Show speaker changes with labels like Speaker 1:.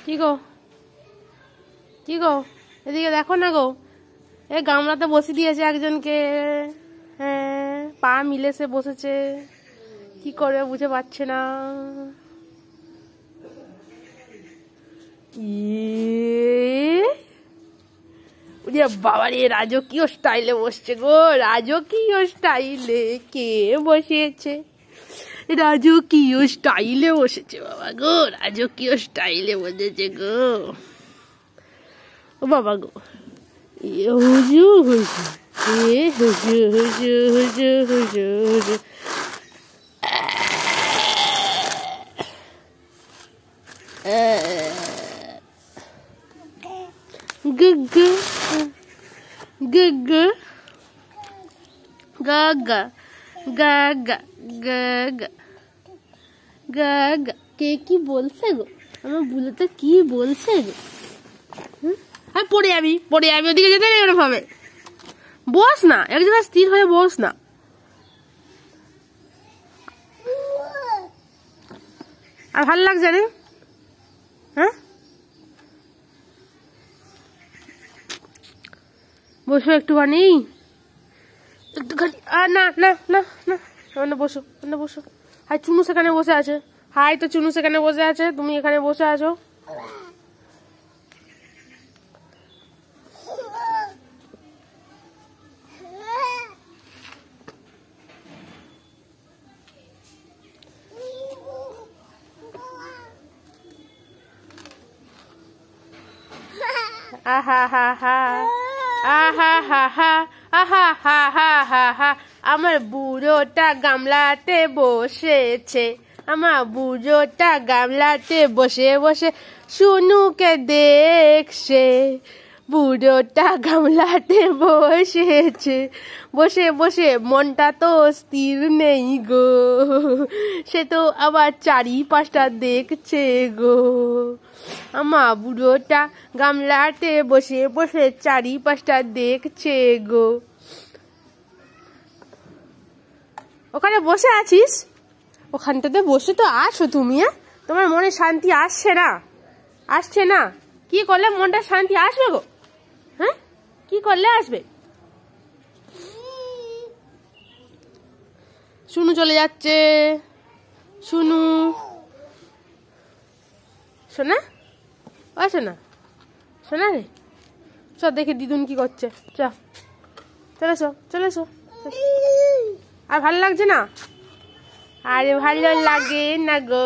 Speaker 1: কি গো কি গো এদিকে দেখো না গো, এই গামলাতে বসে দিয়েছে একজনকে। হ্যাঁ, পা মিলে সে বসেছে, কি করবে বুঝে পাচ্ছে না। বাবা রে, রাজকীয় স্টাইলে বসছে গো, রাজকীয় স্টাইলে কে বসেছে, রাজকীয় স্টাইলে বসেছে বাবা গো, রাজকীয় স্টাইলে বসেছে গো। ও বাবা গো, হুজু হুজু, হুজু হুজু হুজু হুজু হুজু। Gugu, gugu, gaga, gaga, gaga, gaga। কে কি বলছে গো, আমার বুলোতে কি বলছে গো? হ্যাঁ, পড়ে যাবি ওদিকে যেতে নেই ওরকম ভাবে। বস না, এক জায়গায় স্থির হয়ে বস না। আর ভালো লাগছে রে? হ্যাঁ, বসো একটুখানি, না না না না, বসো বসো। হাই, চুনু সেখানে বসে আছে। হাই, তো চুনু সেখানে বসে আছে, তুমি এখানে বসে আছো। আহা হা হা, আহা হা হা, আহা হা হা হা হা। আমার বুড়োটা গামলাতে বসেছে, আমার বুড়োটা গামলাতে বসে বসে শুনুকে দেখছে। বুড়োটা গামলাতে বসেছে, বসে বসে মনটা তো স্থির নেই গো, সে তো আবার চারিপাশটা দেখছে গো। আমার বুড়োটা গামলাতে বসে বসে চারিপাশটা দেখছে গো। ওখানে বসে আছিস, ওখানটাতে বসে তো আসো তুমি। তোমার মনে শান্তি আসছে না? আসছে না? কি করলে মনটা শান্তি আসবে গো? হ্যাঁ, কি করলে আসবে? শুনু চলে যাচ্ছে, শুনু শোনা, ও শোনা, শোনা রে, চ দেখে দিদুন কি করছে। চলে এসো। আর ভালো লাগছে না? আরে ভালো লাগে না গো।